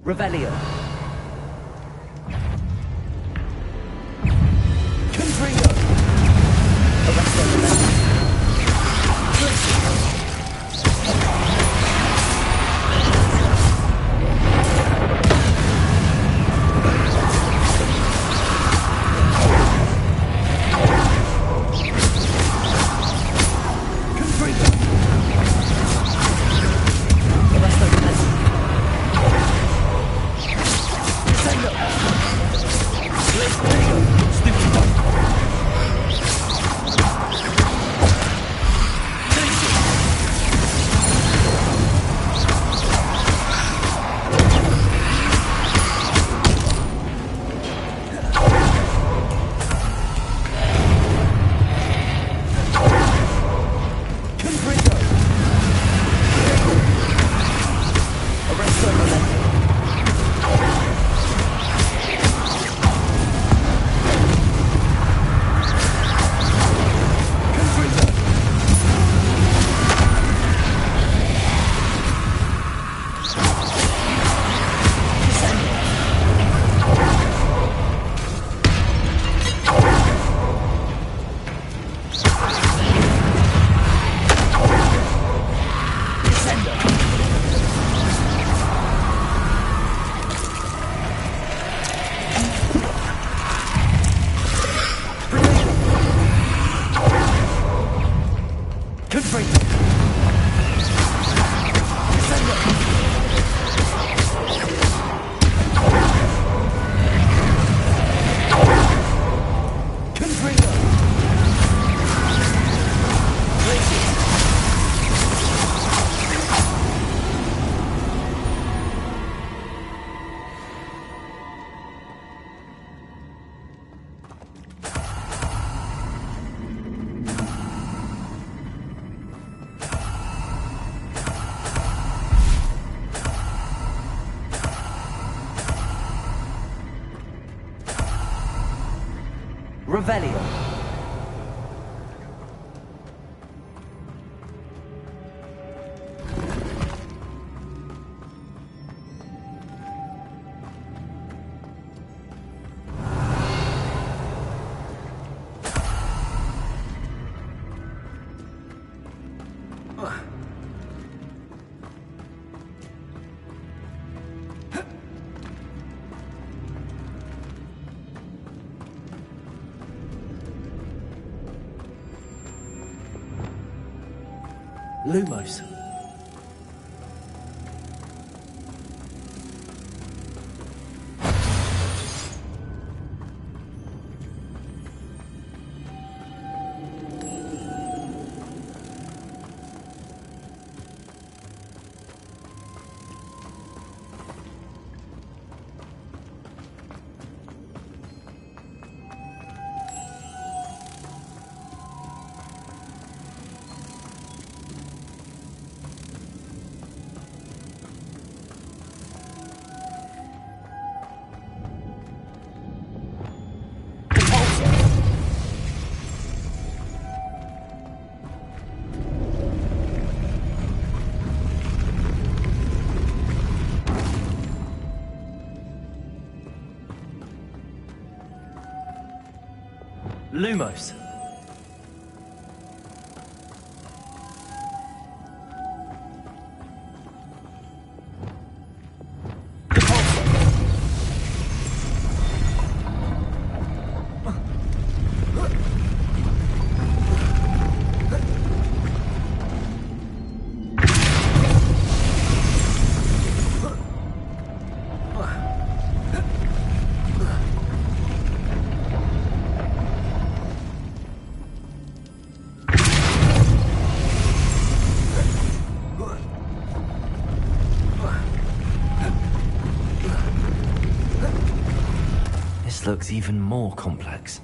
Revelio. Revelio. Lumos. Lumos. This looks even more complex.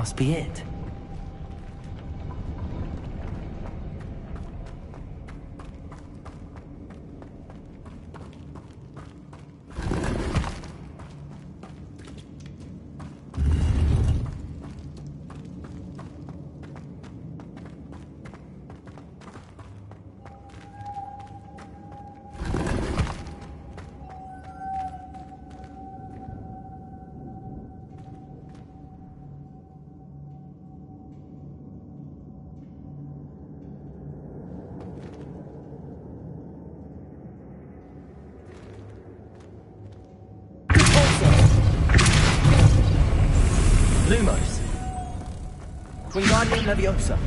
must be it. Lumos. Wingardium Leviosa.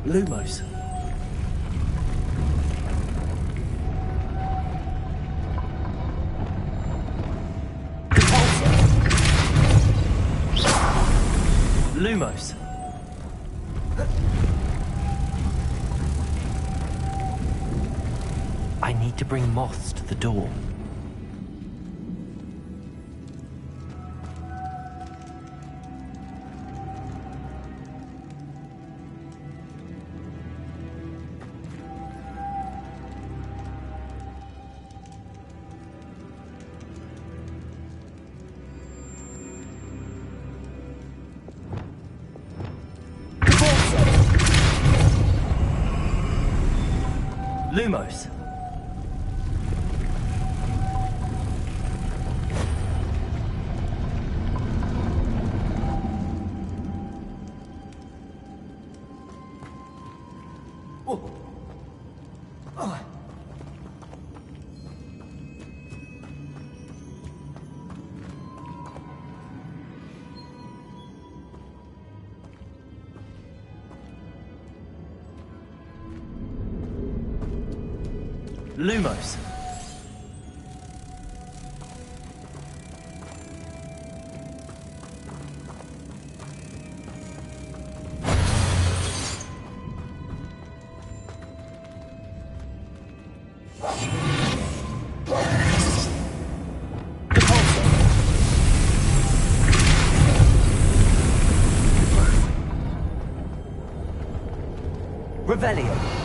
Lumos. Lumos. I need to bring moths to the door. Lumos. Lumos. Revelio.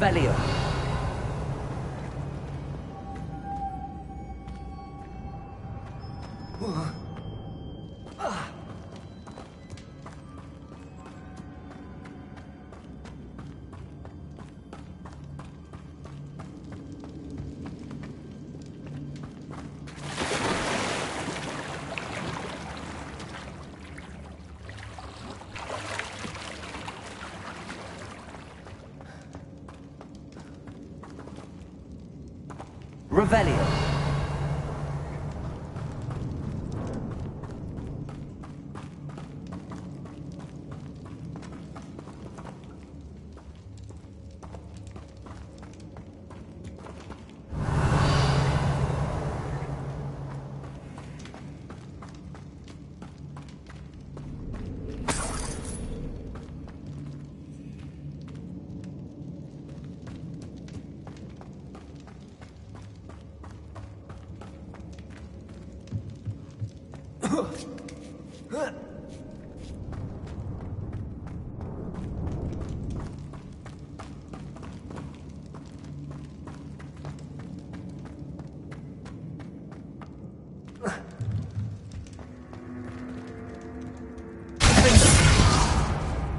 Revelio. Revelio.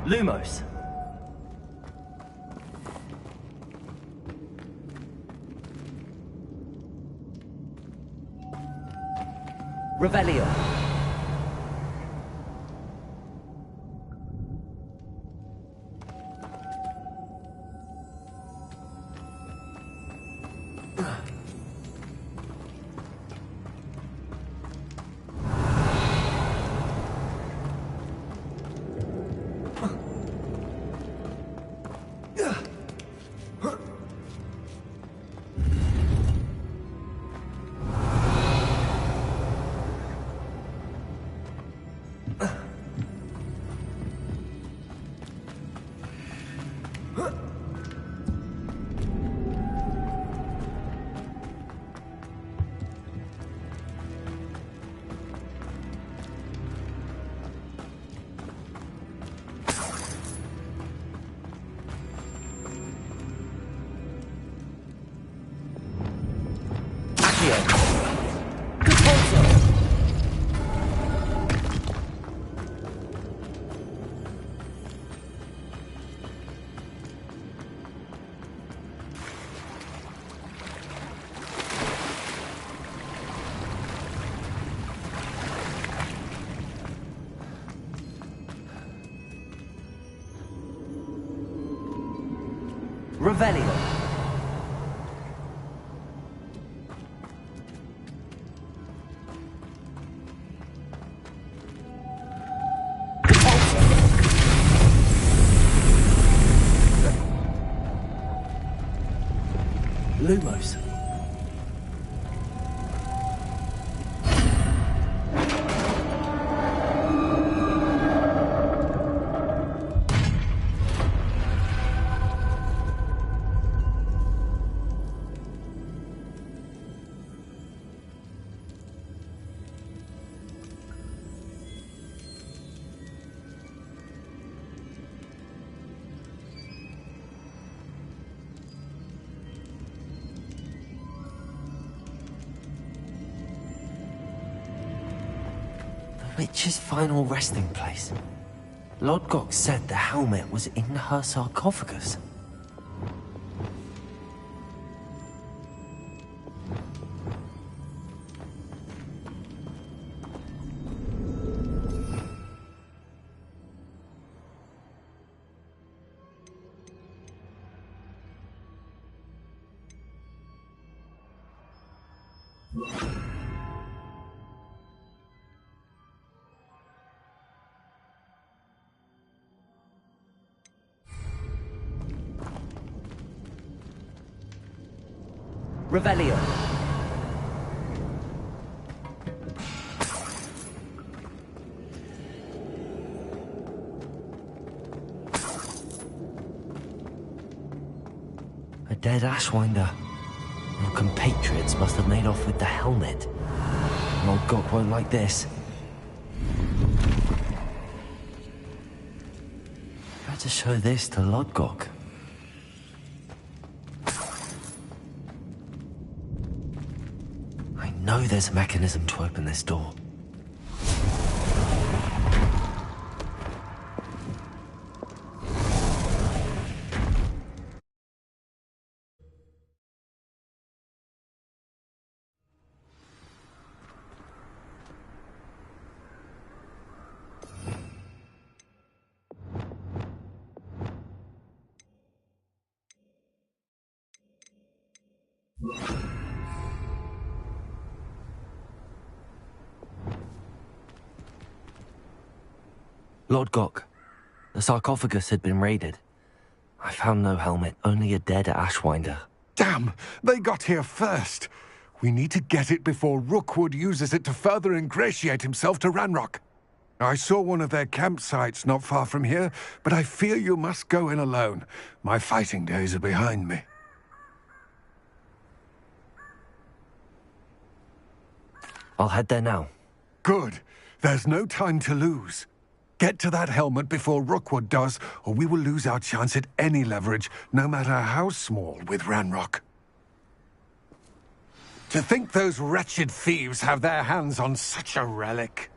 Lumos. Revelio. Revelio. Lumos. Witch's final resting place. Lodgok said the helmet was in her sarcophagus. Revelio. A dead Ashwinder. Your compatriots must have made off with the helmet. Lodgok won't like this. Better show this to Lodgok. I know there's a mechanism to open this door. Lodgok, the sarcophagus had been raided. I found no helmet, only a dead Ashwinder. Damn! They got here first! We need to get it before Rookwood uses it to further ingratiate himself to Ranrock. I saw one of their campsites not far from here, but I fear you must go in alone. My fighting days are behind me. I'll head there now. Good. There's no time to lose. Get to that helmet before Rookwood does, or we will lose our chance at any leverage, no matter how small, with Ranrock. To think those wretched thieves have their hands on such a relic.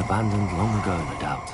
Abandoned long ago, no doubt.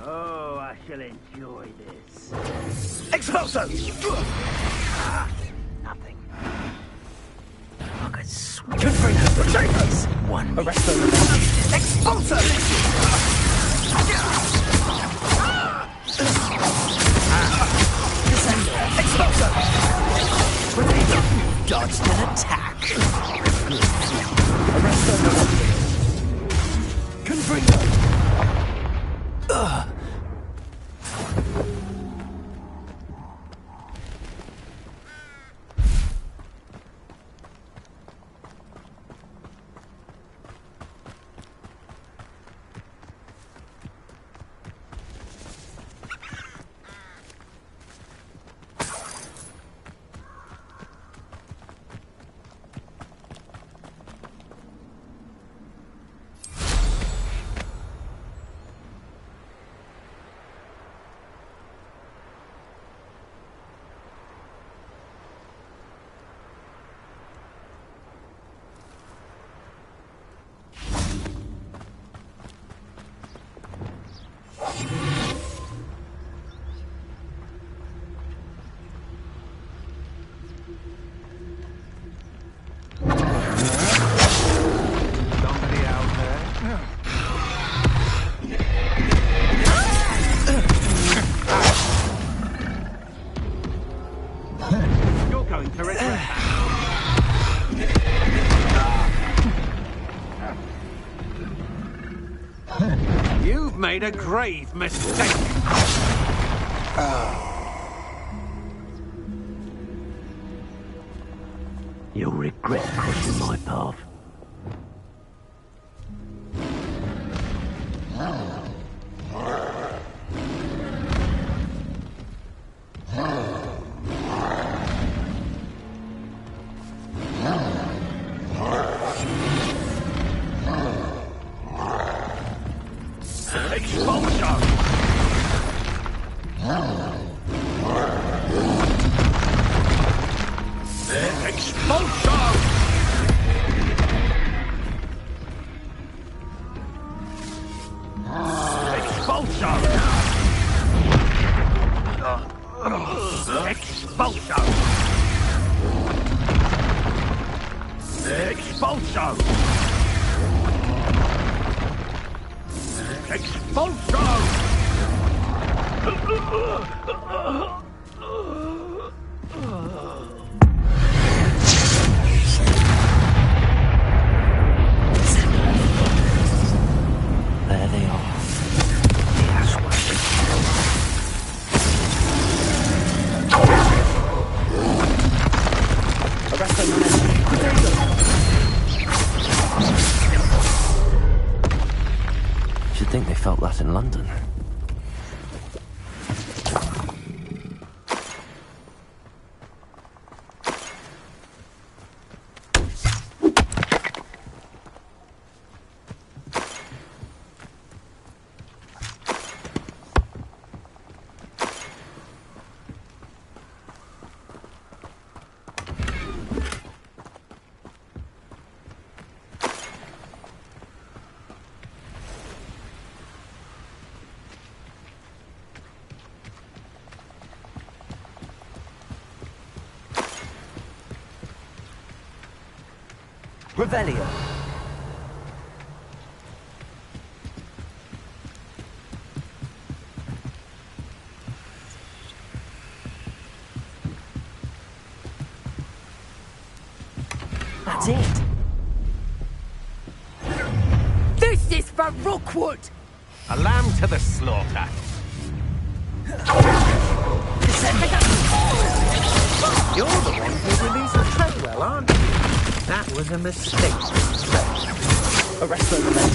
Oh, I shall enjoy this. Expulso! Nothing. I could swear. Potatoes! One. Arrest them. Expulso! Expulso! You've dodged an attack. Arrest them. Confringo! You've made a grave mistake. You'll regret crossing my path. Should think they felt that in London. Revelio. That's it. for Rookwood! A lamb to the slaughter. You're the one who released Treadwell, aren't you? That was a mistake. Arrest those men.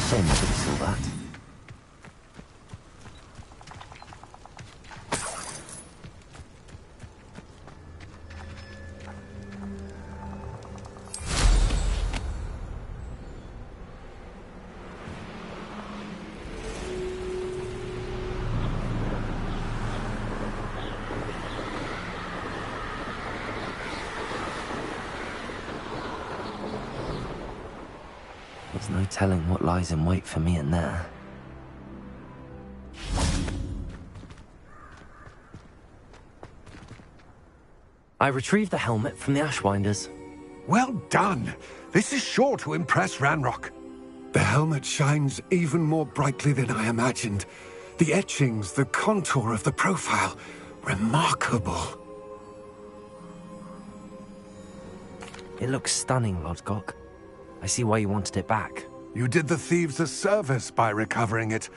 Shame nobody saw that. There's no telling what lies in wait for me in there. I retrieved the helmet from the Ashwinders. Well done. This is sure to impress Ranrock. The helmet shines even more brightly than I imagined. The etchings, the contour of the profile, remarkable. It looks stunning, Lodgok. I see why you wanted it back. You did the thieves a service by recovering it.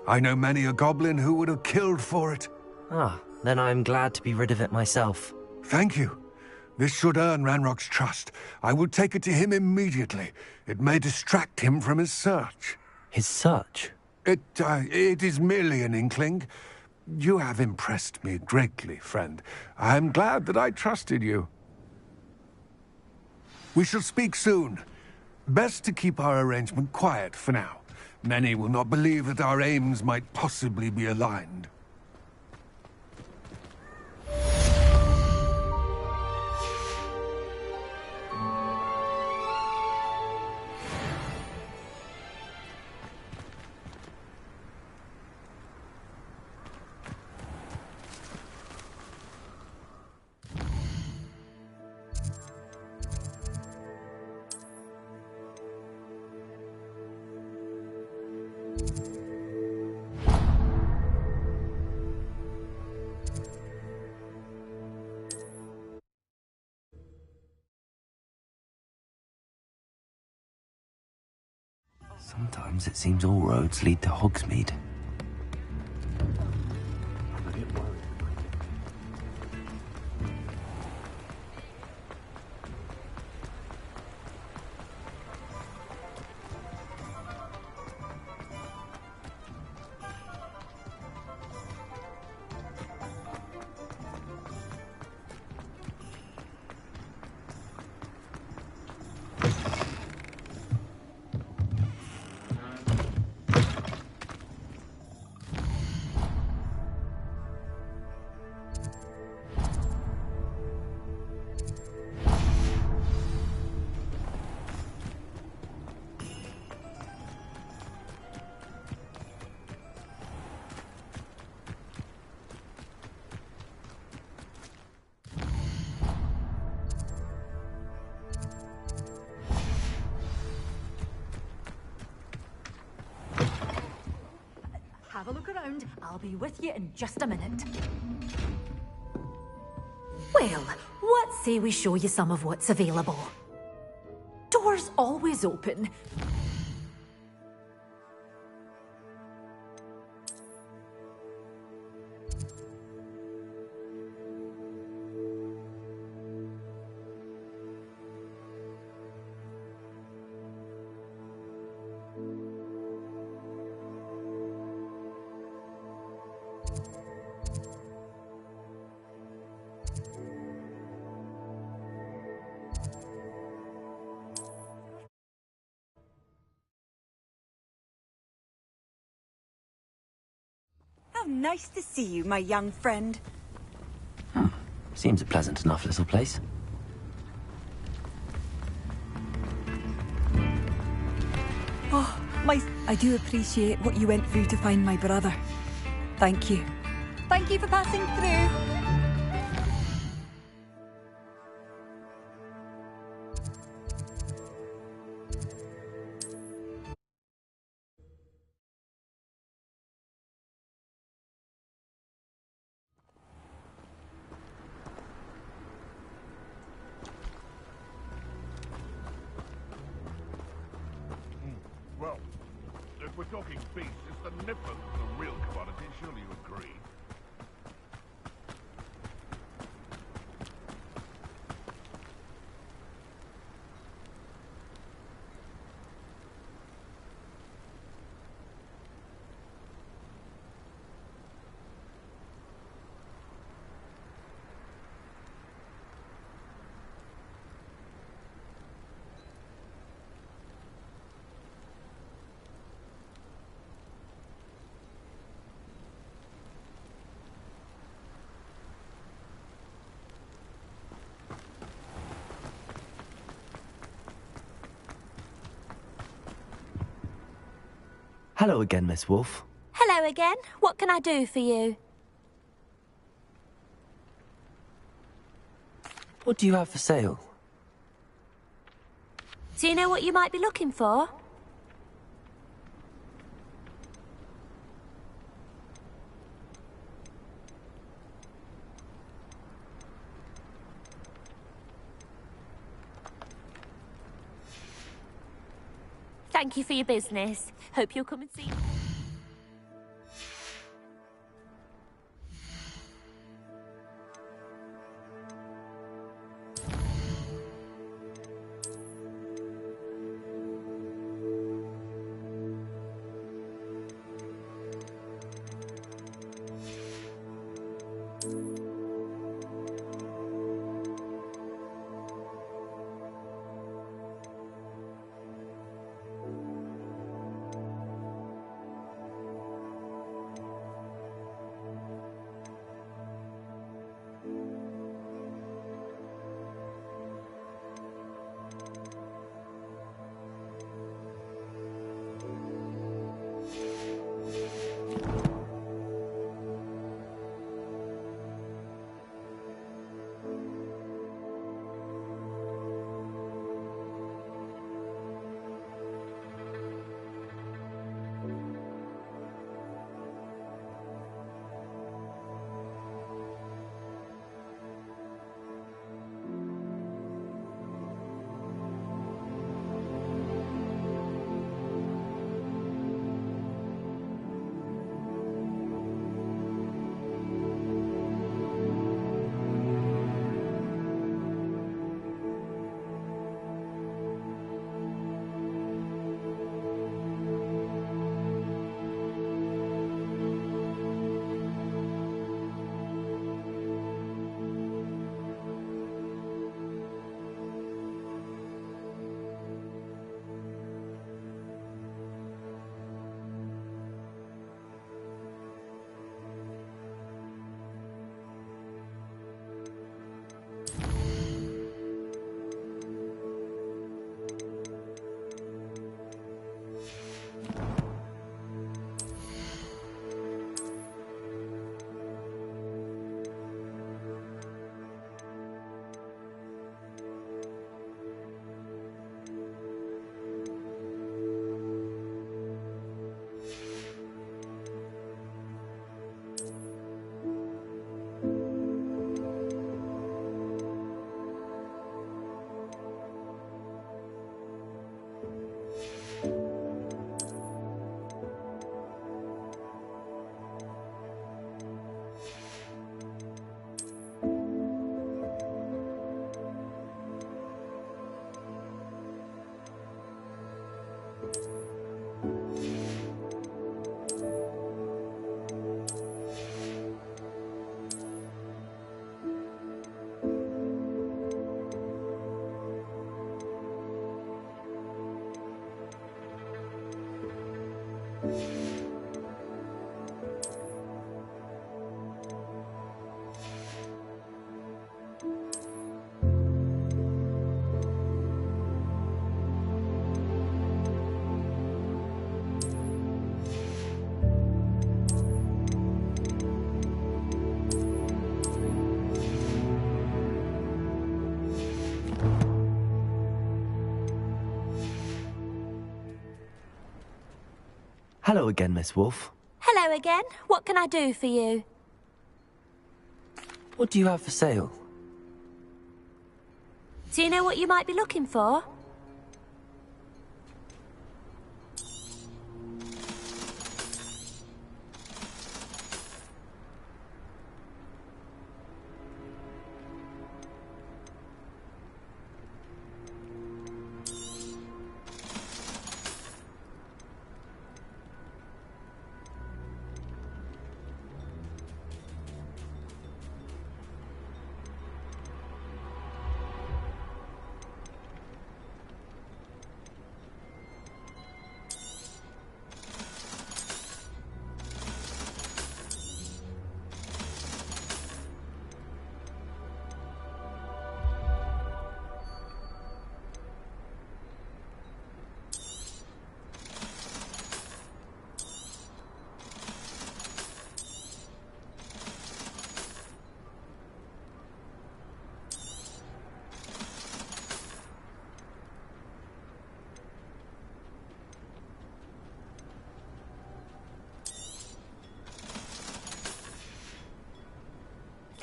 I know many a goblin who would have killed for it. Ah, then I'm glad to be rid of it myself. Thank you. This should earn Ranrock's trust. I will take it to him immediately. It may distract him from his search. His search? It is merely an inkling. You have impressed me greatly, friend. I am glad that I trusted you. We shall speak soon. Best to keep our arrangement quiet for now. Many will not believe that our aims might possibly be aligned. Sometimes it seems all roads lead to Hogsmeade. Have a look around. I'll be with you in just a minute. Well, what say we show you some of what's available? Doors always open. How nice to see you, my young friend. Seems a pleasant enough little place. Oh, I do appreciate what you went through to find my brother. Thank you. Thank you for passing through. talking beast, it's the nipper that's the real commodity, surely you agree. Hello again, Miss Wolf. Hello again. What can I do for you? What do you have for sale? Do you know what you might be looking for? Thank you for your business. Hope you'll come and see me. Hello again, Miss Wolf. Hello again. What can I do for you? What do you have for sale? Do you know what you might be looking for?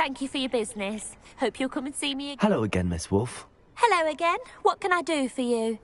Thank you for your business. Hope you'll come and see me again. Hello again, Miss Wolf. Hello again. What can I do for you?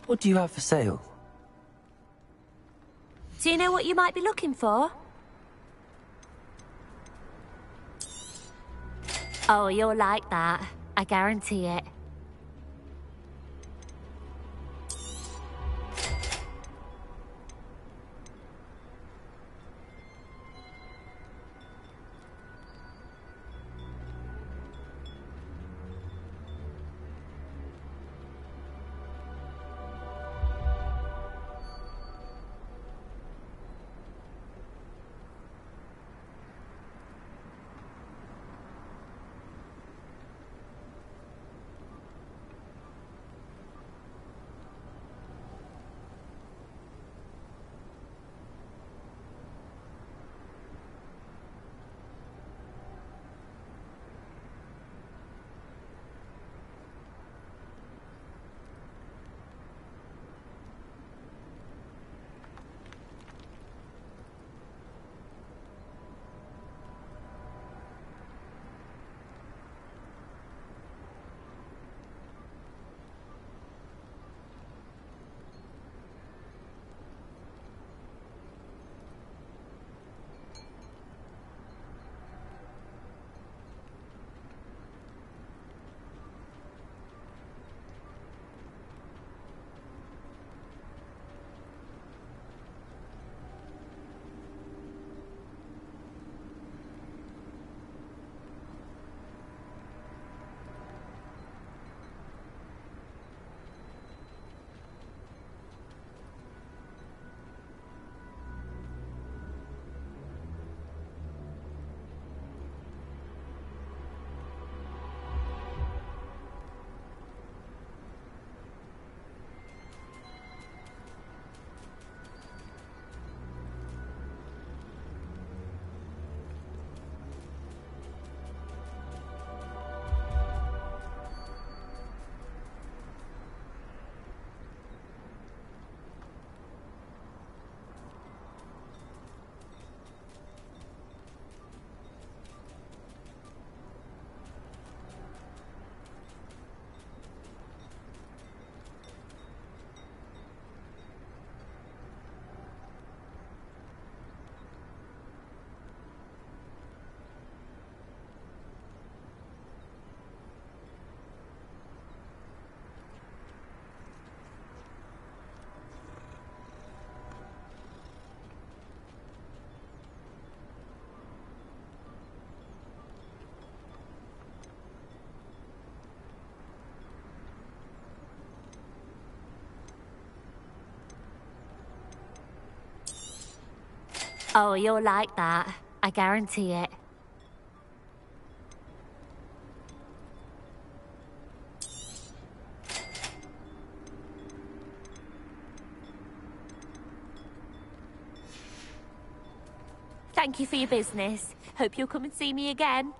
What do you have for sale? Do you know what you might be looking for? Oh, you'll like that. I guarantee it. Oh, you're like that. I guarantee it. Thank you for your business. Hope you'll come and see me again.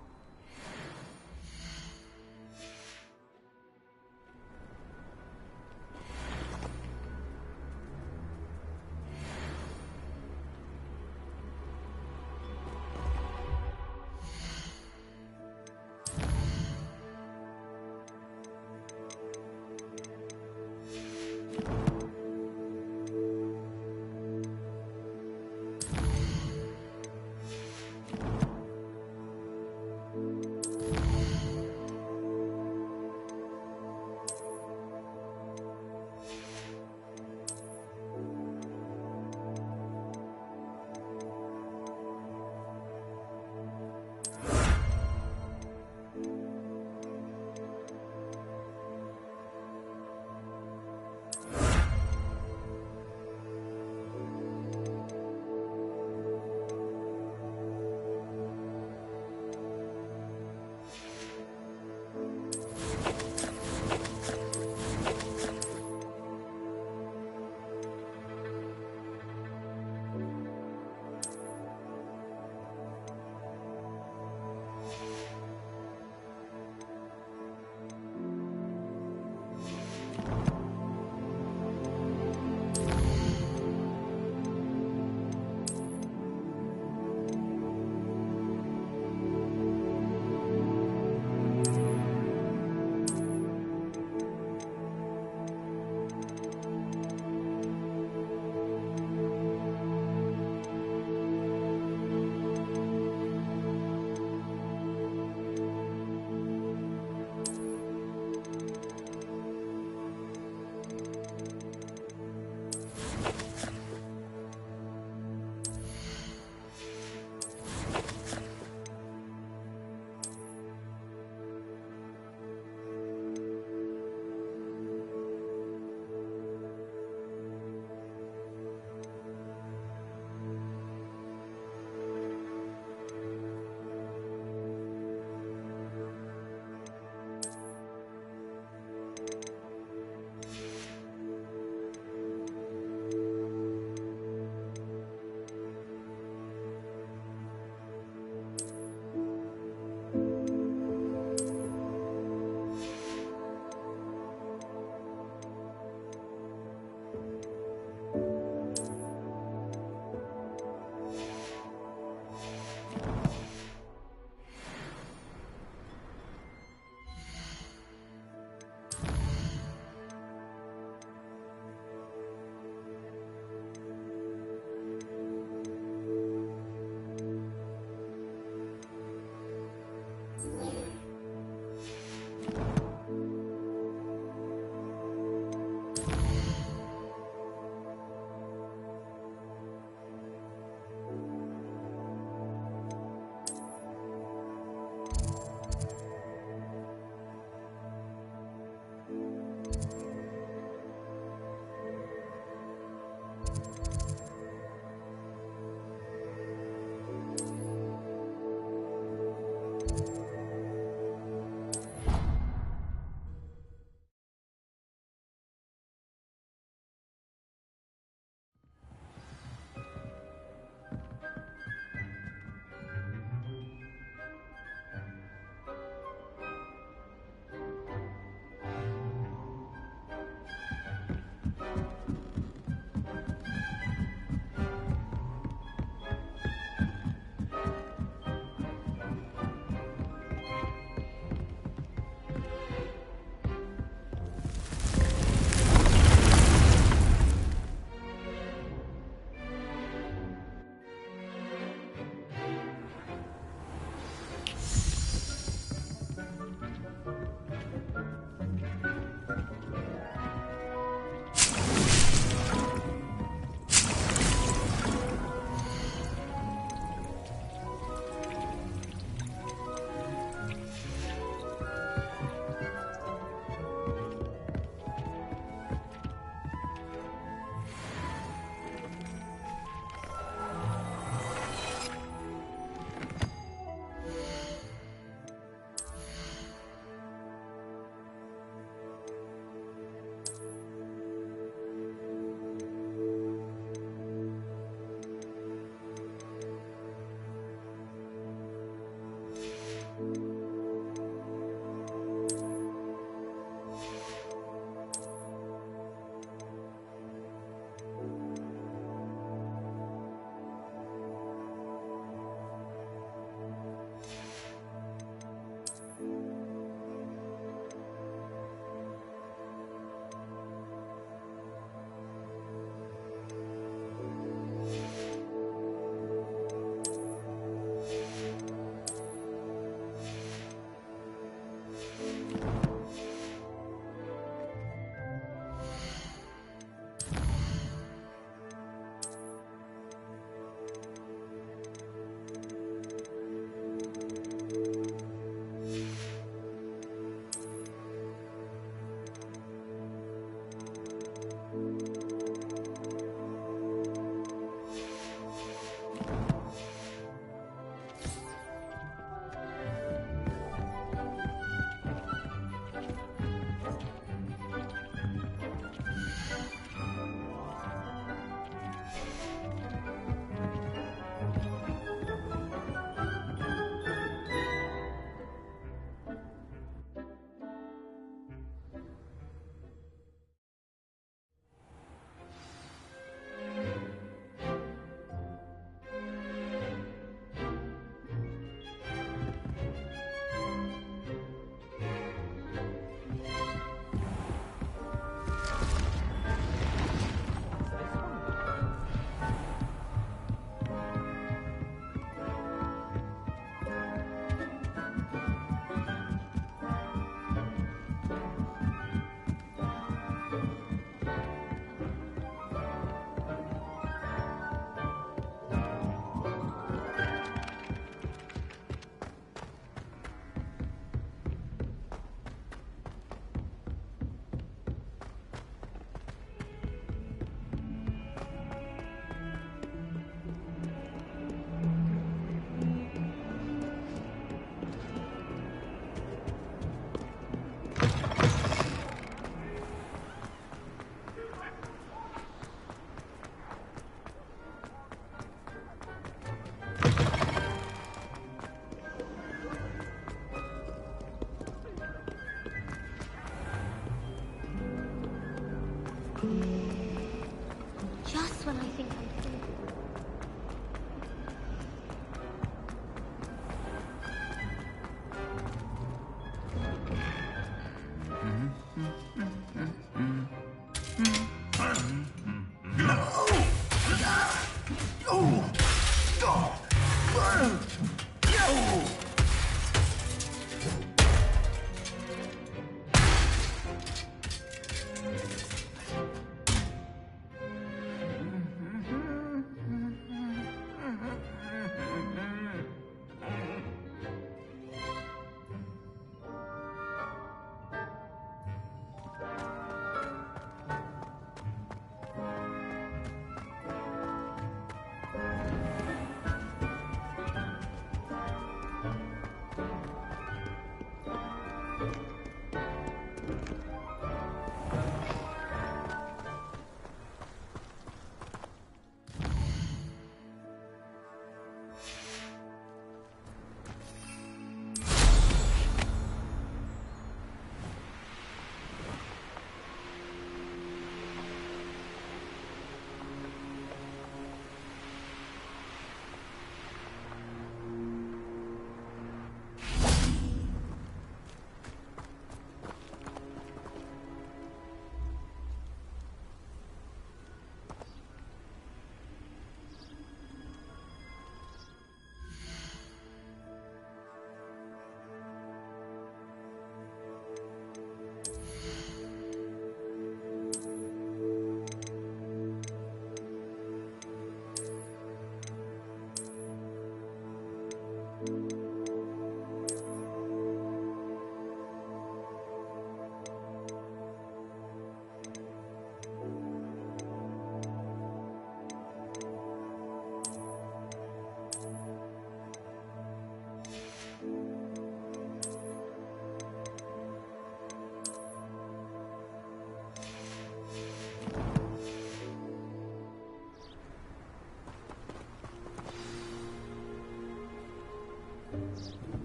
Just when I think I'm through.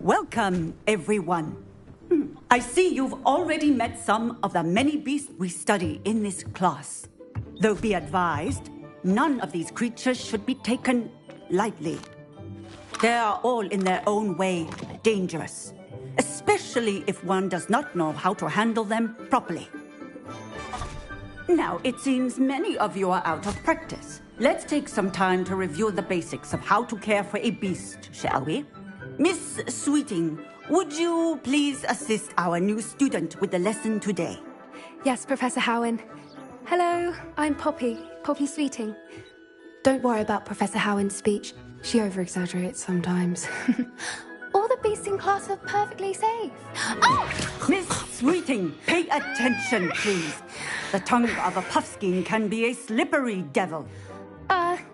Welcome, everyone. I see you've already met some of the many beasts we study in this class. Though be advised, none of these creatures should be taken lightly. They are all in their own way dangerous, especially if one does not know how to handle them properly. Now, it seems many of you are out of practice. Let's take some time to review the basics of how to care for a beast, shall we? Miss Sweeting, would you please assist our new student with the lesson today? Yes, Professor Howen. Hello, I'm Poppy Sweeting. Don't worry about Professor Howen's speech. She over-exaggerates sometimes. All the beasts in class are perfectly safe. Oh! Miss Sweeting, pay attention, please. The tongue of a puffskein can be a slippery devil.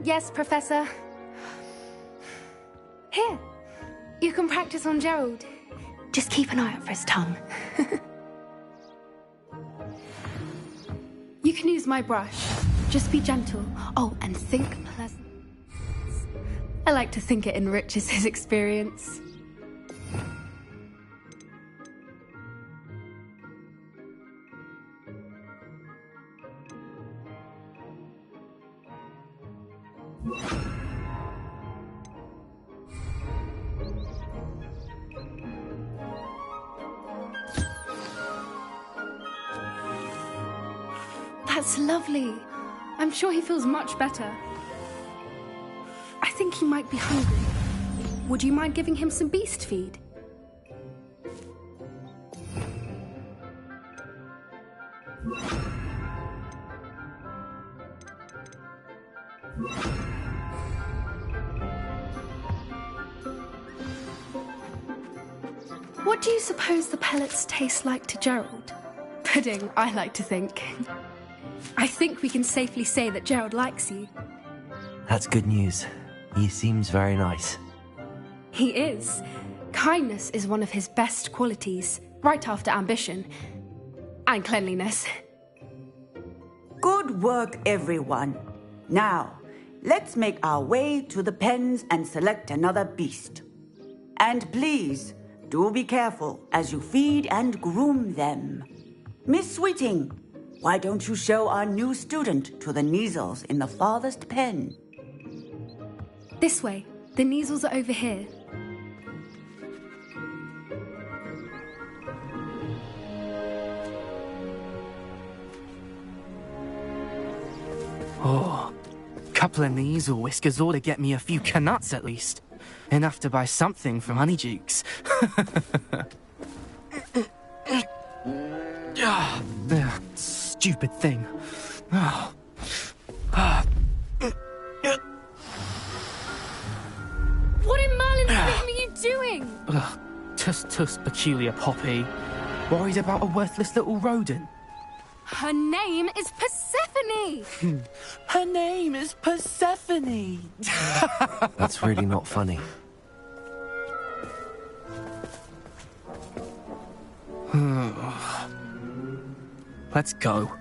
Yes, Professor. Here, you can practice on Gerald. Just keep an eye out for his tongue. You can use my brush. Just be gentle. Oh, and think pleasant. I like to think it enriches his experience. That's lovely. I'm sure he feels much better. I think he might be hungry. Would you mind giving him some beast feed? What do you suppose the pellets taste like to Gerald? Pudding, I like to think. I think we can safely say that Gerald likes you. That's good news. He seems very nice. He is. Kindness is one of his best qualities, right after ambition. And cleanliness. Good work, everyone. Now, let's make our way to the pens and select another beast. And please, do be careful as you feed and groom them. Miss Sweeting, why don't you show our new student to the Kneazles in the farthest pen? This way. The Kneazles are over here. Oh, couple of Kneazle whiskers ought to get me a few canuts at least. Enough to buy something from Honeydukes. Stupid thing. What in Merlin's name are you doing? Tuss, peculiar Poppy. Worried about a worthless little rodent? Her name is Persephone! Her name is Persephone! That's really not funny. Let's go.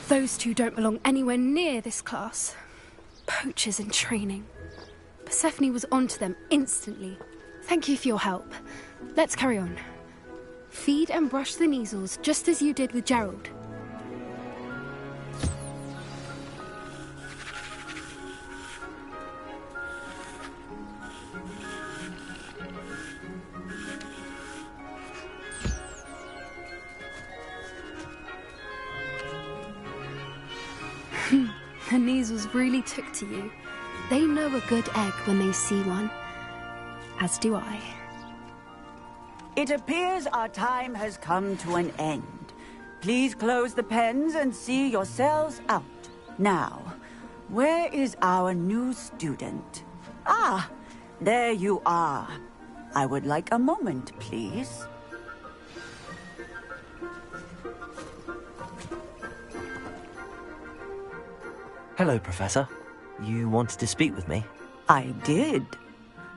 Those two don't belong anywhere near this class. Poachers in training. Persephone was onto them instantly. Thank you for your help. Let's carry on. Feed and brush the Kneazles just as you did with Gerald. The Kneazles really took to you. They know a good egg when they see one. As do I. It appears our time has come to an end. Please close the pens and see yourselves out. Now, where is our new student? Ah, there you are. I would like a moment, please. Hello, Professor. You wanted to speak with me? I did.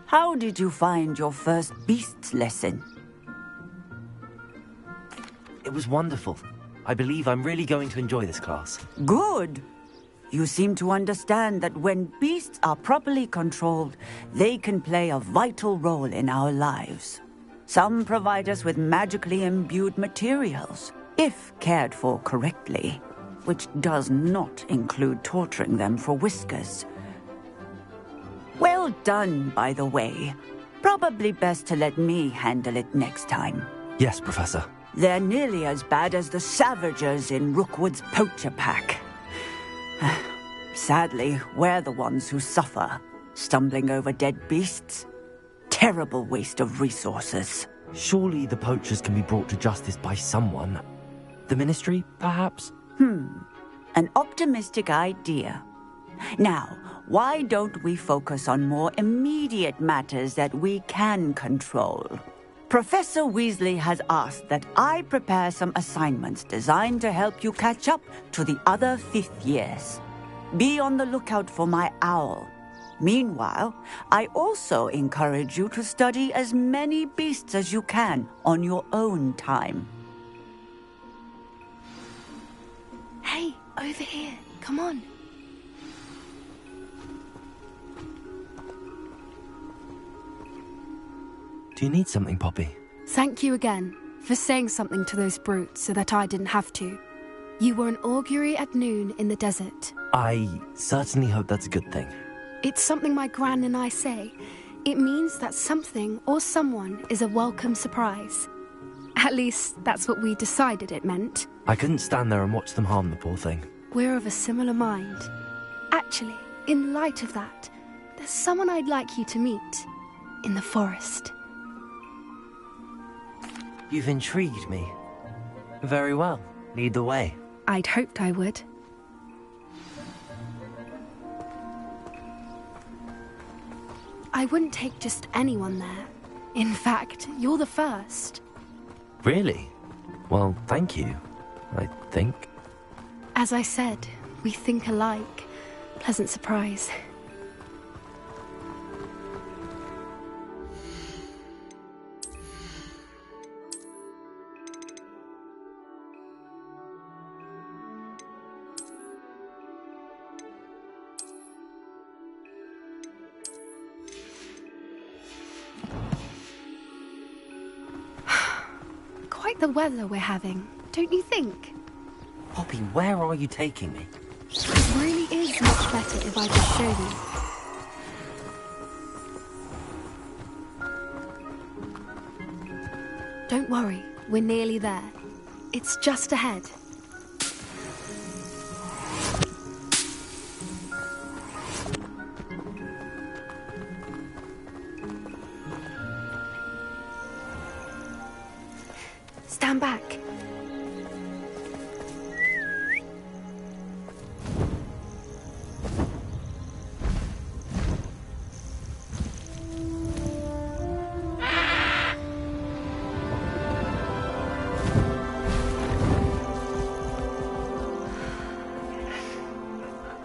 How did you find your first beasts lesson? It was wonderful. I believe I'm really going to enjoy this class. Good. You seem to understand that when beasts are properly controlled, they can play a vital role in our lives. Some provide us with magically imbued materials, if cared for correctly, which does not include torturing them for whiskers. Well done, by the way. Probably best to let me handle it next time. Yes, Professor. They're nearly as bad as the Savagers in Rookwood's poacher pack. Sadly, we're the ones who suffer, stumbling over dead beasts. Terrible waste of resources. Surely the poachers can be brought to justice by someone. The Ministry, perhaps? An optimistic idea. Now, why don't we focus on more immediate matters that we can control? Professor Weasley has asked that I prepare some assignments designed to help you catch up to the other fifth years. Be on the lookout for my owl. Meanwhile, I also encourage you to study as many beasts as you can on your own time. Hey, over here. Come on. Do you need something, Poppy? Thank you again for saying something to those brutes so that I didn't have to. You were an augury at noon in the desert. I certainly hope that's a good thing. It's something my gran and I say. It means that something or someone is a welcome surprise. At least, that's what we decided it meant. I couldn't stand there and watch them harm the poor thing. We're of a similar mind. Actually, in light of that, there's someone I'd like you to meet. In the forest. You've intrigued me. Very well. Lead the way. I'd hoped I would. I wouldn't take just anyone there. In fact, you're the first. Really? Well, thank you, I think. As I said, we think alike. Pleasant surprise. like the weather we're having, don't you think? Poppy, where are you taking me? It really is much better if I just show you. Don't worry, we're nearly there. It's just ahead. Stand back.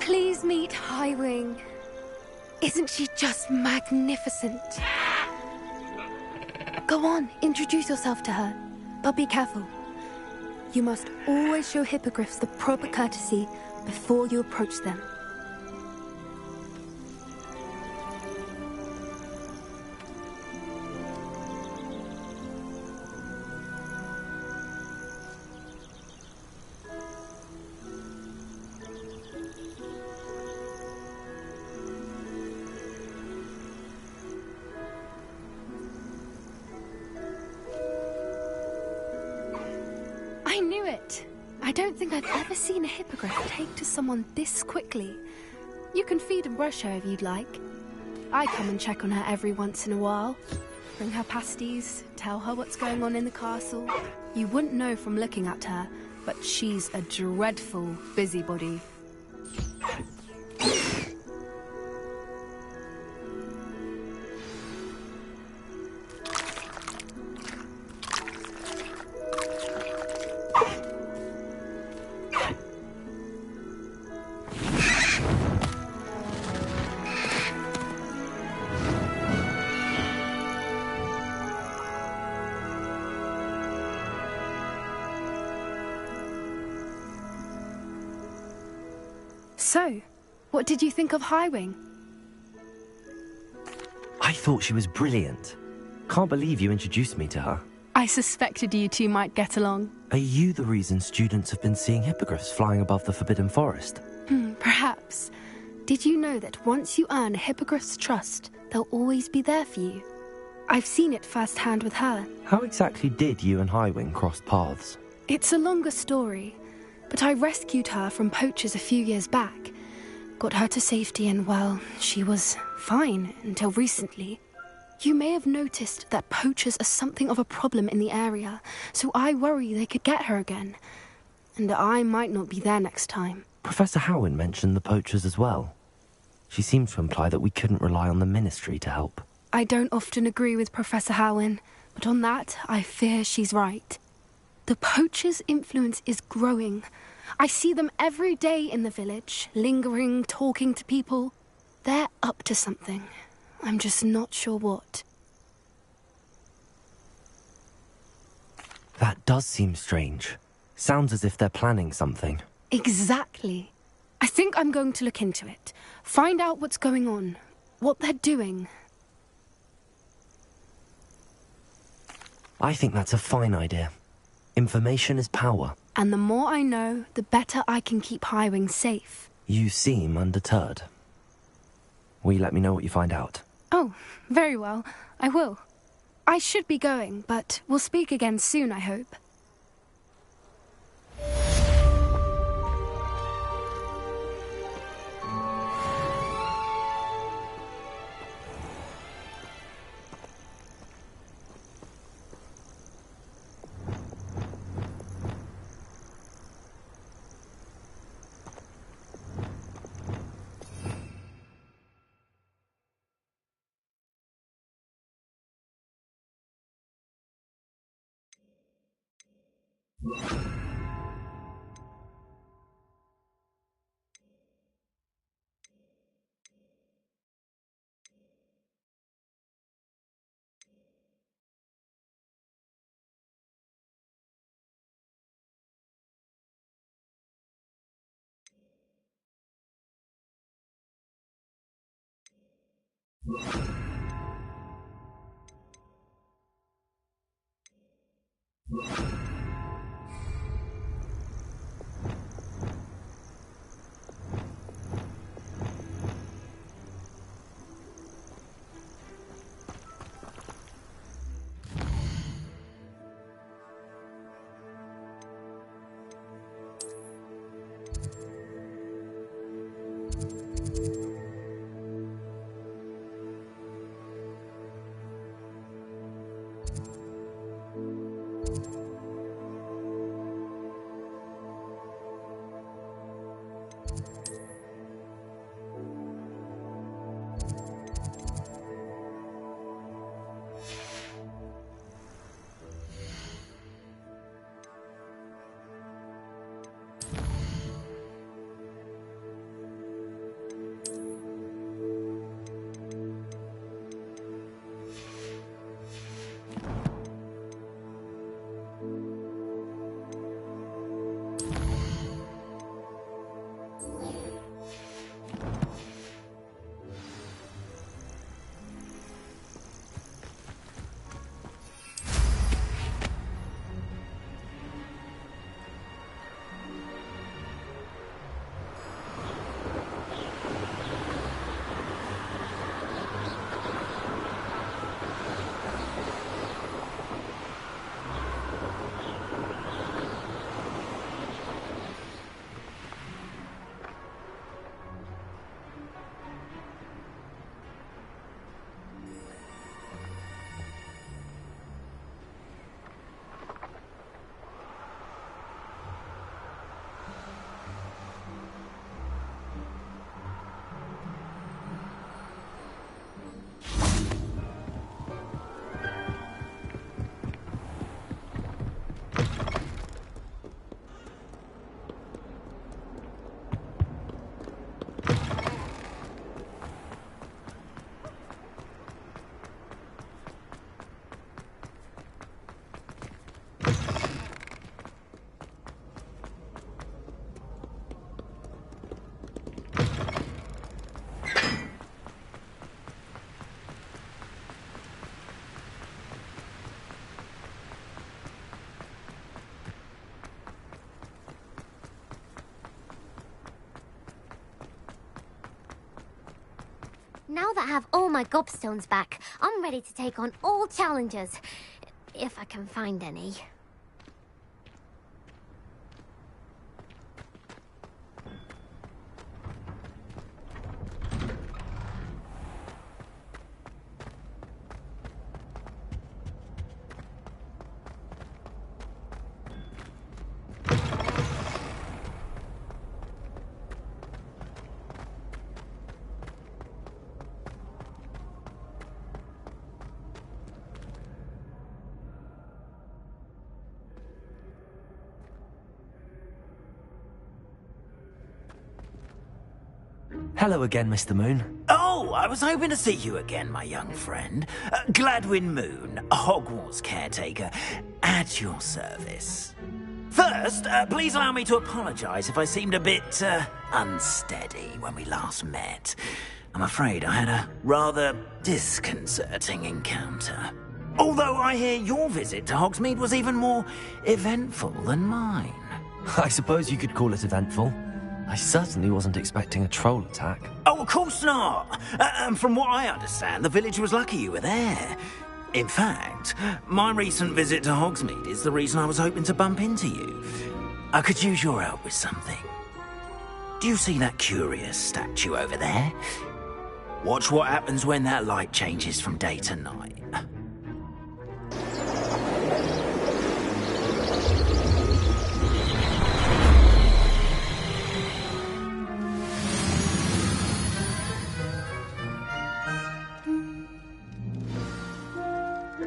Please meet Highwing. Isn't she just magnificent? Go on, introduce yourself to her. But be careful. You must always show hippogriffs the proper courtesy before you approach them. I knew it! I don't think I've ever seen a hippogriff take to someone this quickly. You can feed and brush her if you'd like. I come and check on her every once in a while. Bring her pasties, tell her what's going on in the castle. You wouldn't know from looking at her, but she's a dreadful busybody. So, what did you think of Highwing? I thought she was brilliant. Can't believe you introduced me to her. I suspected you two might get along. Are you the reason students have been seeing hippogriffs flying above the Forbidden Forest? Perhaps. Did you know that once you earn a hippogriff's trust, they'll always be there for you? I've seen it firsthand with her. How exactly did you and Highwing cross paths? It's a longer story, but I rescued her from poachers a few years back. Got her to safety and, well, she was fine until recently. You may have noticed that poachers are something of a problem in the area, so I worry they could get her again. And I might not be there next time. Professor Howin mentioned the poachers as well. She seemed to imply that we couldn't rely on the Ministry to help. I don't often agree with Professor Howin, but on that, I fear she's right. The poachers' influence is growing. I see them every day in the village, lingering, talking to people. They're up to something. I'm just not sure what. That does seem strange. Sounds as if they're planning something. Exactly. I think I'm going to look into it. Find out what's going on, what they're doing. I think that's a fine idea. Information is power. And the more I know, the better I can keep Highwing safe. You seem undeterred. Will you let me know what you find out? Oh, very well. I will. I should be going, but we'll speak again soon, I hope. Now that I have all my gobstones back, I'm ready to take on all challenges. If I can find any. Hello again, Mr. Moon. Oh, I was hoping to see you again, my young friend. Gladwin Moon, Hogwarts caretaker, at your service. First, please allow me to apologise if I seemed a bit, unsteady when we last met. I'm afraid I had a rather disconcerting encounter. Although I hear your visit to Hogsmeade was even more eventful than mine. I suppose you could call it eventful. I certainly wasn't expecting a troll attack. Oh, of course not. And from what I understand, the village was lucky you were there. In fact, my recent visit to Hogsmeade is the reason I was hoping to bump into you. I could use your help with something. Do you see that curious statue over there? Watch what happens when that light changes from day to night.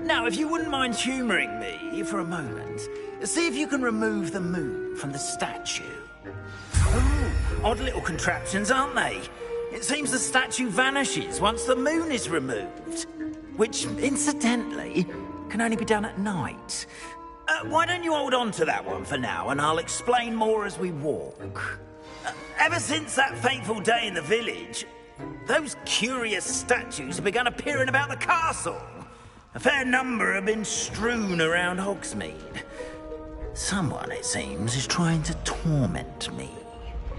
Now, if you wouldn't mind humouring me for a moment, see if you can remove the moon from the statue. Ooh, odd little contraptions, aren't they? It seems the statue vanishes once the moon is removed, which, incidentally, can only be done at night. Why don't you hold on to that one for now, and I'll explain more as we walk. Ever since that fateful day in the village, those curious statues have begun appearing about the castle. A fair number have been strewn around Hogsmeade. Someone, it seems, is trying to torment me.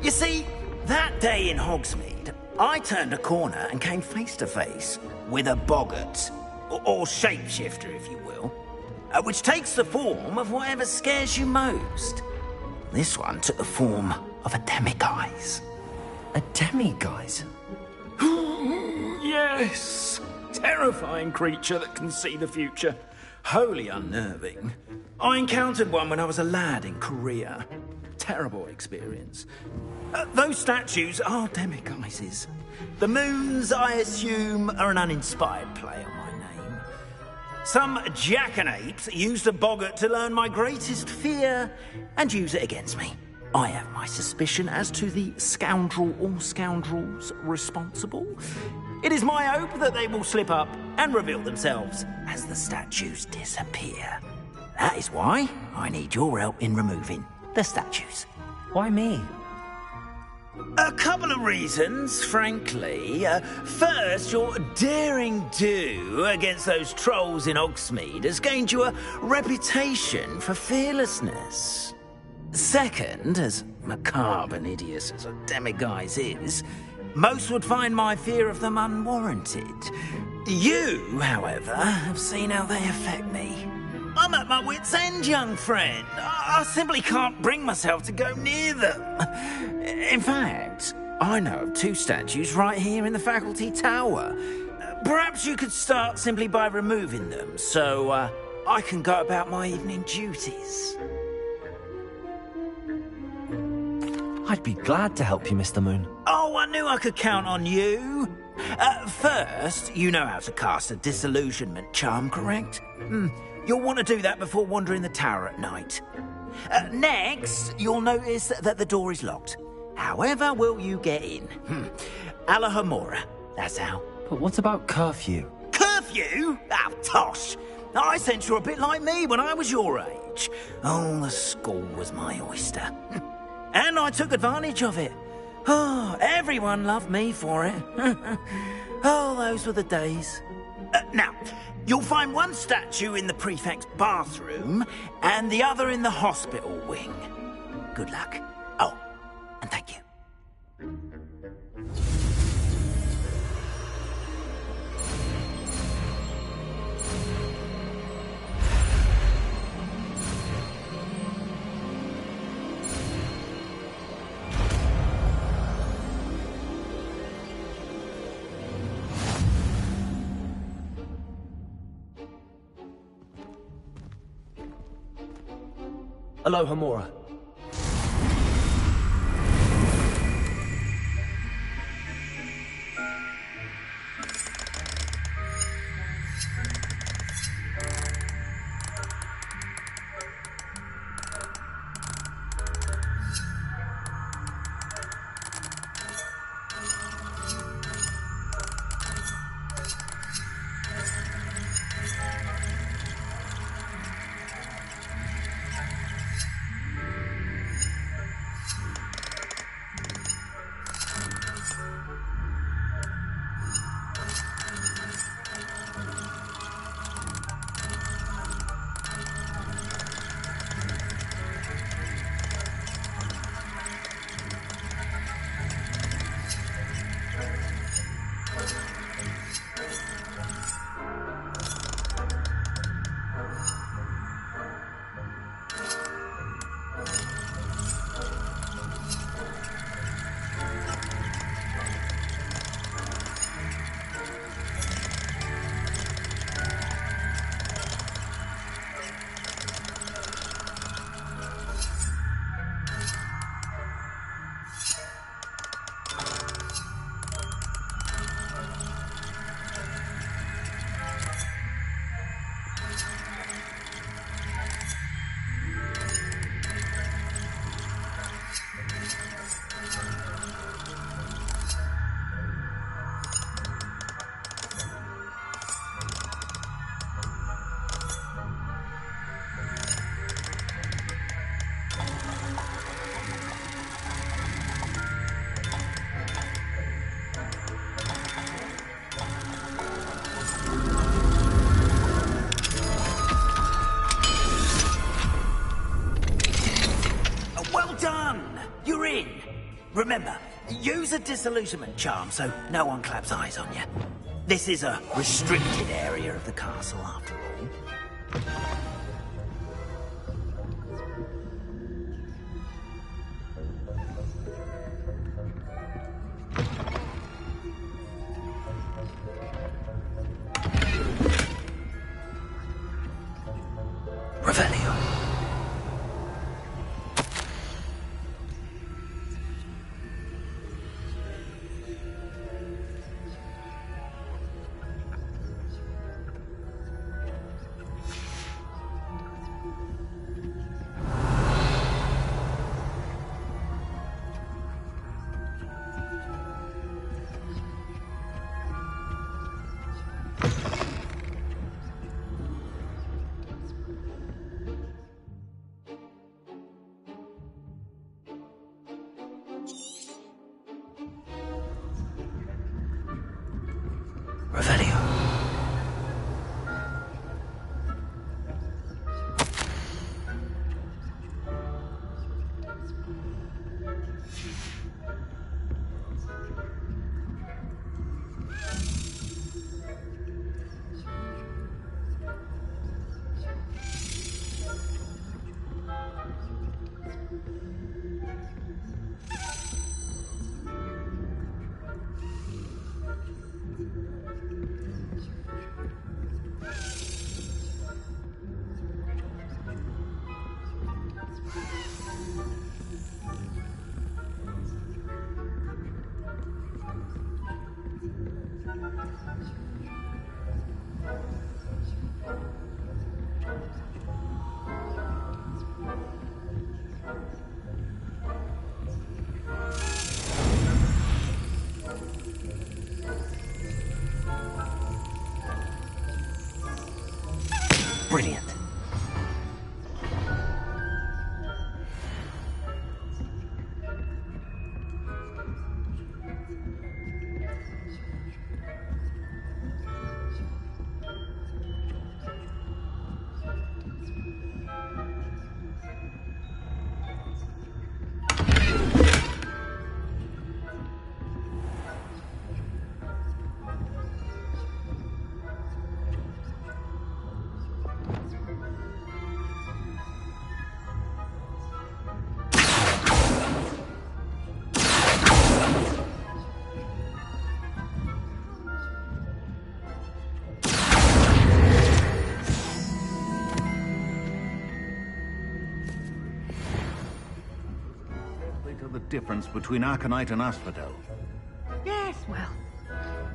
You see, that day in Hogsmeade, I turned a corner and came face to face with a boggart, or shapeshifter, if you will, which takes the form of whatever scares you most. This one took the form of a demiguise. A demiguise? Yes! Terrifying creature that can see the future. Wholly unnerving. I encountered one when I was a lad in Korea. Terrible experience. Those statues are demiguises. The moons, I assume, are an uninspired play on my name. Some jackanapes used a boggart to learn my greatest fear and use it against me. I have my suspicion as to the scoundrel or scoundrels responsible. It is my hope that they will slip up and reveal themselves as the statues disappear. That is why I need your help in removing the statues. Why me? A couple of reasons, frankly. First, your daring do against those trolls in Hogsmeade has gained you a reputation for fearlessness. Second, as macabre and hideous as a demiguise is, most would find my fear of them unwarranted. You, however, have seen how they affect me. I'm at my wit's end, young friend. I simply can't bring myself to go near them. In fact, I know of two statues right here in the faculty tower. Perhaps you could start simply by removing them, so I can go about my evening duties. I'd be glad to help you, Mr. Moon. Oh, I knew I could count on you. First, you know how to cast a disillusionment charm, correct? You'll want to do that before wandering the tower at night. Next, you'll notice that the door is locked. However will you get in? Alahomora, that's how. But what about curfew? Curfew? Ah, tosh. I sense you're a bit like me when I was your age. Oh, the school was my oyster. And I took advantage of it. Oh, everyone loved me for it. Oh, those were the days. Now, you'll find one statue in the prefect's bathroom and the other in the hospital wing. Good luck. Oh, and thank you. Aloha Mora. Remember, use a disillusionment charm so no one claps eyes on you. This is a restricted area of the castle, after all. Revelio. Revelio. Brilliant. marked difference between Aconite and Asphodel. Yes, well,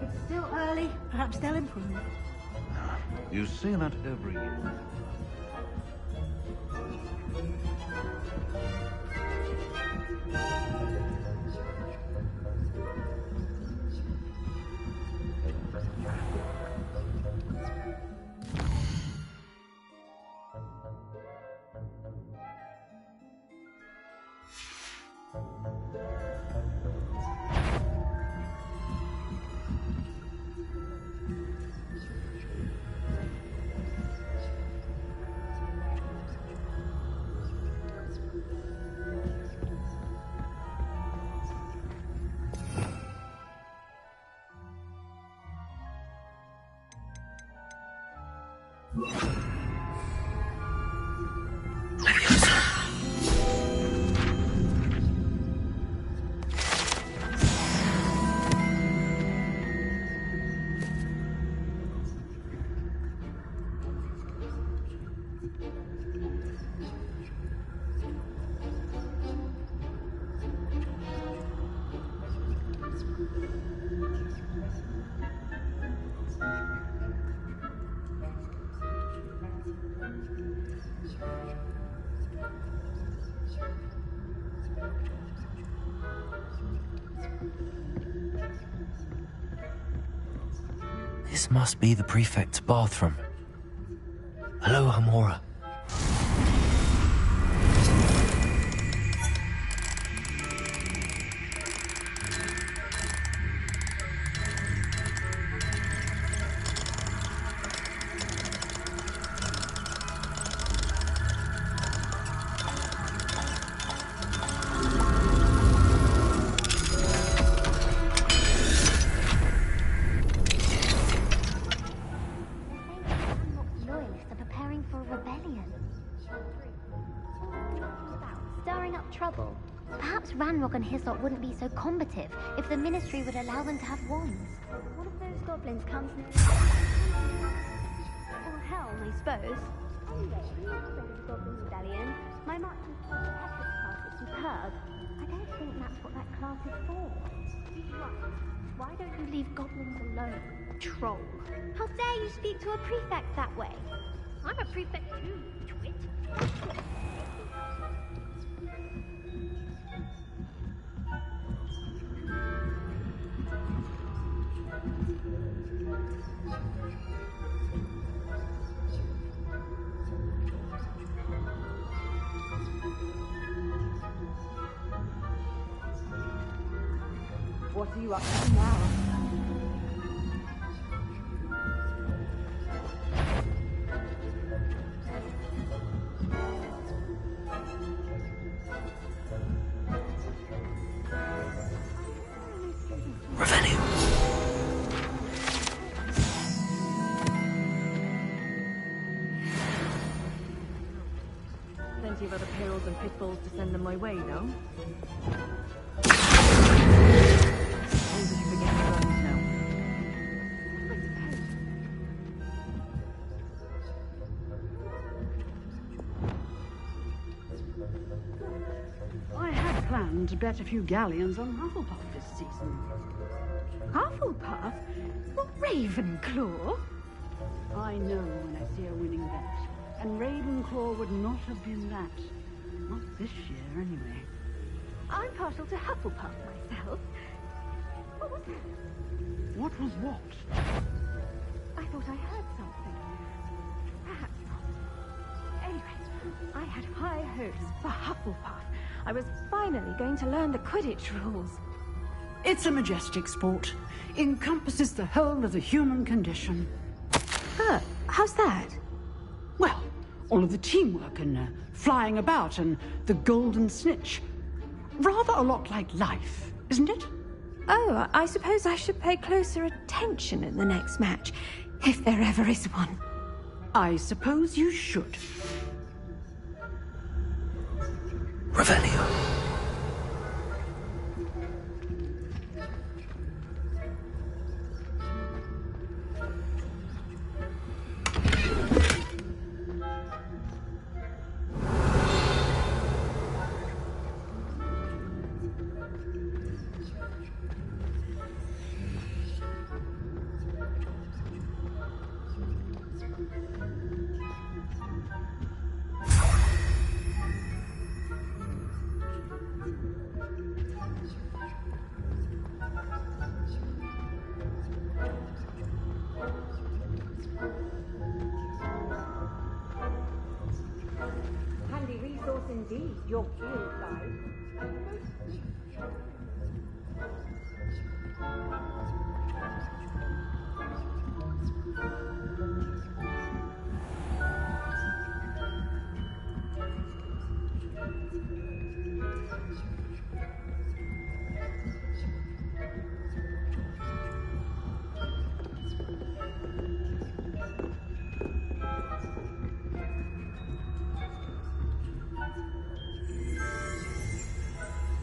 it's still early. Perhaps they'll improve. You say that every year. This must be the prefect's bathroom. Hello, Hamora. Loyalists are preparing for a rebellion. Stirring up trouble. Perhaps Ranrock and Hyssop wouldn't be so combative if the Ministry would allow them to have wands. One of those goblins comes near... Or Helm, I suppose. Anyway, I'm not afraid of the Goblin Rebellion. My marching class is superb. I don't think that's what that class is for. Why don't you leave goblins alone, troll? How dare you speak to a prefect that way? I'm a prefect too, twit. What are you up to now? Plenty of other perils and pitfalls to send them my way, though. I had planned to bet a few galleons on Hufflepuff this season. Hufflepuff? Well, Ravenclaw? I know when I see a winning bet, and Ravenclaw would not have been that. Not this year, anyway. I'm partial to Hufflepuff myself. What was that? What was what? I thought I heard something. Perhaps not. Anyway, I had high hopes for Hufflepuff. I was finally going to learn the Quidditch rules. It's a majestic sport. Encompasses the whole of the human condition. How's that? Well, all of the teamwork and flying about and the golden snitch. Rather a lot like life, isn't it? Oh, I suppose I should pay closer attention in the next match, if there ever is one. I suppose you should. Revelio. least your field guide.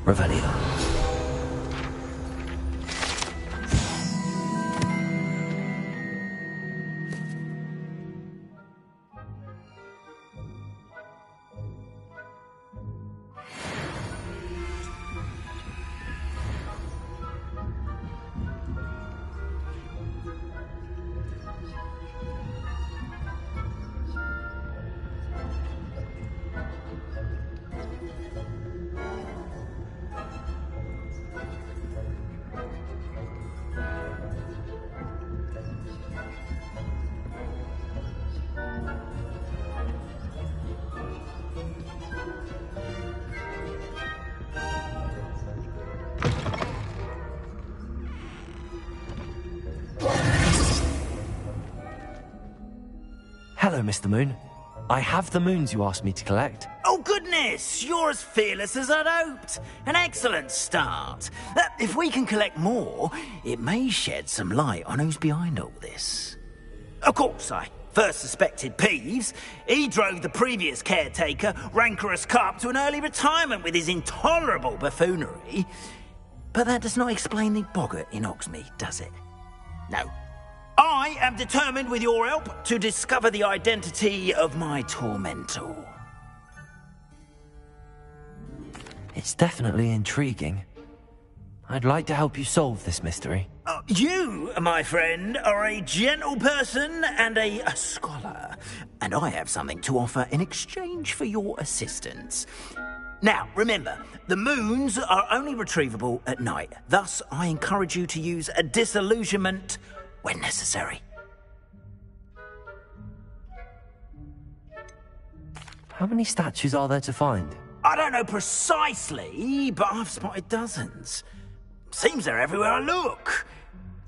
Revelio. Hello, Mr. Moon. I have the moons you asked me to collect. Oh, goodness! You're as fearless as I'd hoped. An excellent start. If we can collect more, it may shed some light on who's behind all this. Of course, I first suspected Peeves. He drove the previous caretaker, Rancorous Carp, to an early retirement with his intolerable buffoonery. But that does not explain the boggart in Hogsmeade, does it? No. I am determined, with your help, to discover the identity of my tormentor. It's definitely intriguing. I'd like to help you solve this mystery. You, my friend, are a gentle person and a scholar, and I have something to offer in exchange for your assistance. Now, remember, the moons are only retrievable at night. Thus, I encourage you to use a disillusionment when necessary. How many statues are there to find? I don't know precisely, but I've spotted dozens. Seems they're everywhere I look.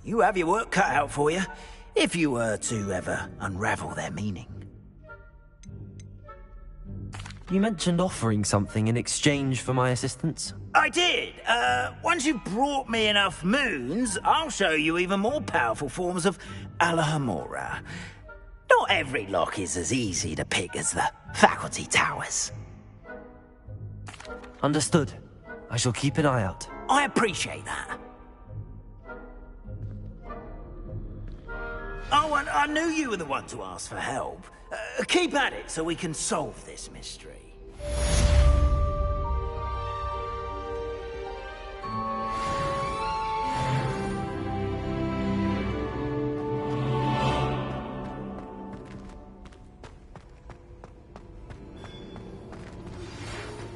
You have your work cut out for you, if you were to ever unravel their meaning. You mentioned offering something in exchange for my assistance? I did. Once you've brought me enough moons, I'll show you even more powerful forms of Alohomora. Not every lock is as easy to pick as the faculty towers. Understood. I shall keep an eye out. I appreciate that. Oh, and I knew you were the one to ask for help. Keep at it so we can solve this mystery.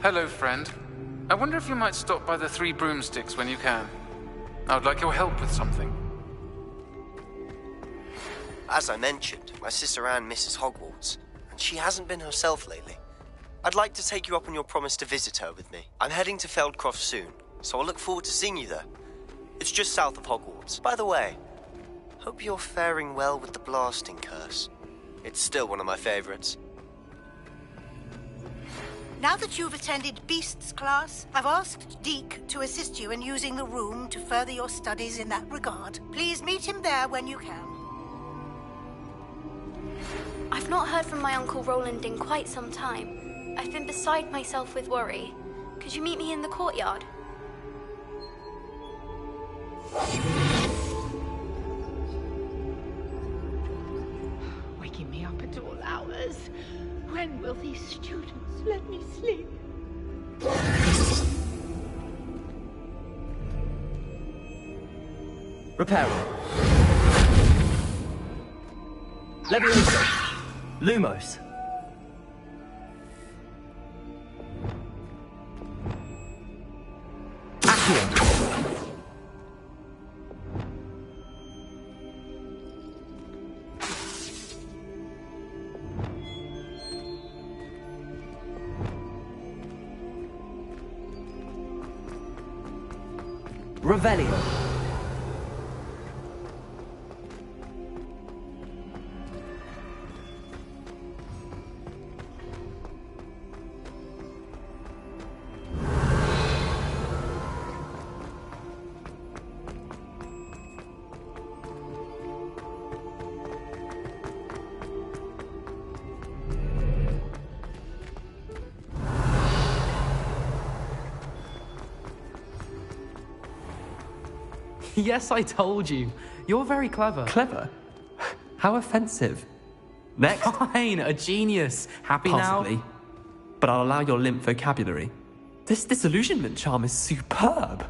Hello, friend. I wonder if you might stop by the Three Broomsticks when you can. I would like your help with something. As I mentioned, my sister Anne misses Hogwarts, and she hasn't been herself lately. I'd like to take you up on your promise to visit her with me. I'm heading to Feldcroft soon, so I'll look forward to seeing you there. It's just south of Hogwarts. By the way, hope you're faring well with the blasting curse. It's still one of my favorites. Now that you've attended Beasts class, I've asked Deke to assist you in using the room to further your studies in that regard. Please meet him there when you can. I've not heard from my Uncle Roland in quite some time. I've been beside myself with worry. Could you meet me in the courtyard? Waking me up at all hours. When will these students let me sleep? Reparo. Levioso. Lumos. Accio. Revelio. Yes, I told you. You're very clever. Clever? How offensive. Next. Fine, a genius. Happy Possibly. now? But I'll allow your limp vocabulary. This disillusionment charm is superb.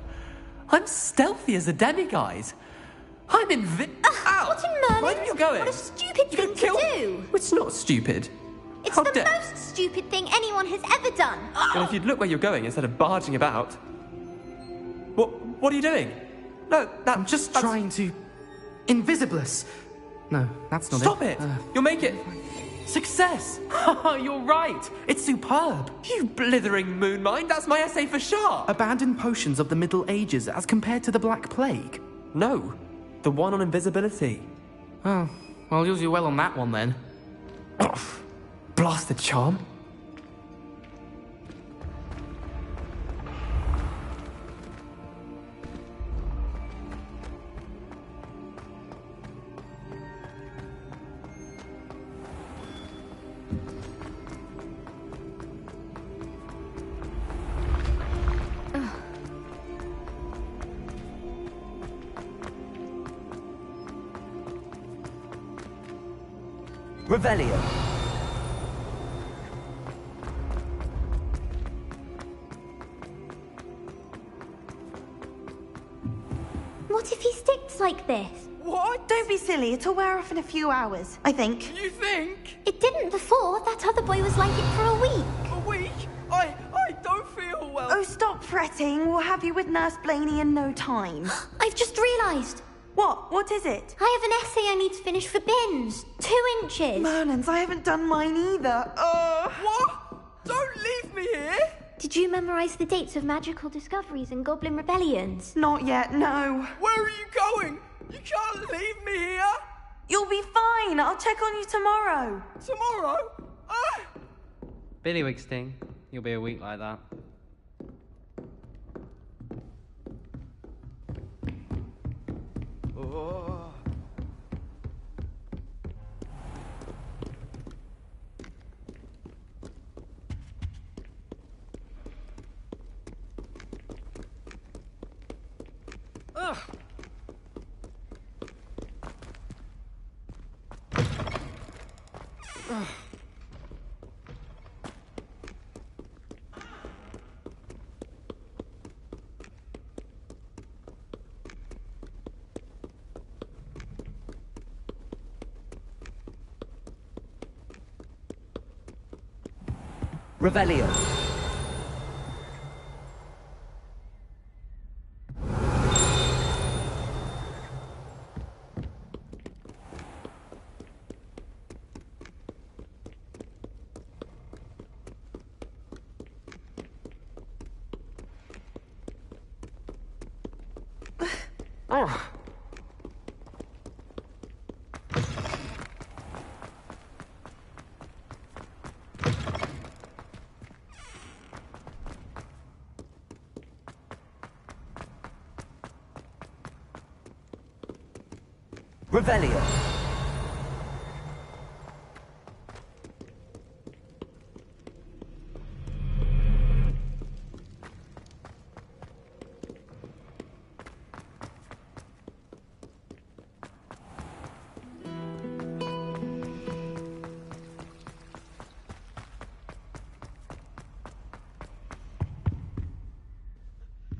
I'm stealthy as a demiguise. I'm Ow! What in Merlin? Where are you going? What a stupid thing to do! It's not stupid. It's How the dare- most stupid thing anyone has ever done! Well, if you'd look where you're going instead of barging about. What are you doing? No, I'm just trying to... Invisibless. No, that's not Stop it! You'll make it... Success! You're right. It's superb. You blithering moon mind, that's my essay for sharp! Abandoned potions of the Middle Ages as compared to the Black Plague. No, the one on invisibility. Oh, well, you'll do well on that one then. Blasted charm. Revelio. What if he sticks like this? What? Don't be silly. It'll wear off in a few hours, I think. You think? It didn't before. That other boy was like it for a week. A week? I don't feel well. Oh, stop fretting. We'll have you with Nurse Blaney in no time. I've just realised. What? What is it? I have an essay I need to finish for bins. 2 inches. Merlins, I haven't done mine either. What? Don't leave me here! Did you memorise the dates of magical discoveries and goblin rebellions? Not yet, no. Where are you going? You can't leave me here! You'll be fine. I'll check on you tomorrow. Tomorrow? Billywig Sting. You'll be a week like that. Oh. Ugh. Ugh. Revelio. Oh. Revelio.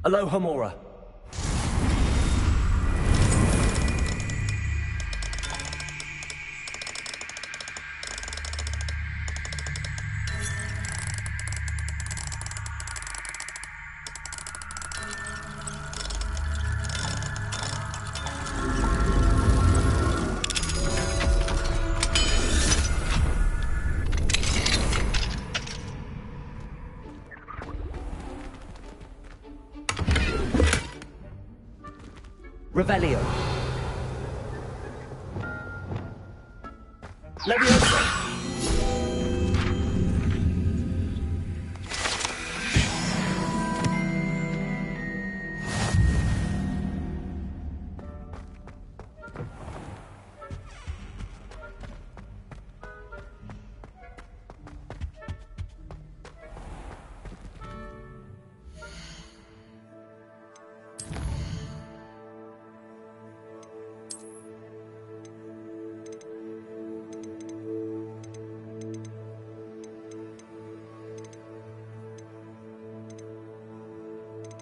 Aloha Mora. Revelio. Leviosa.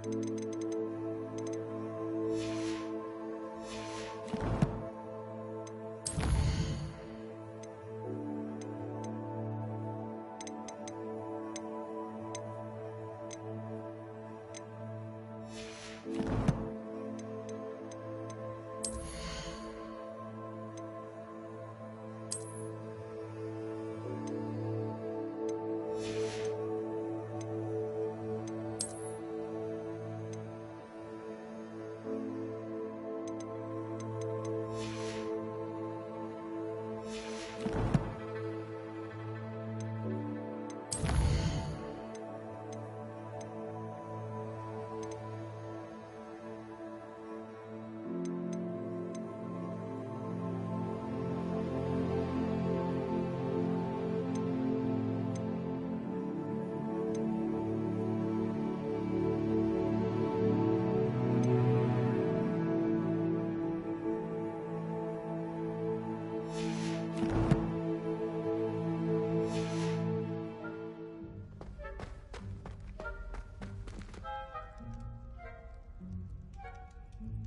you.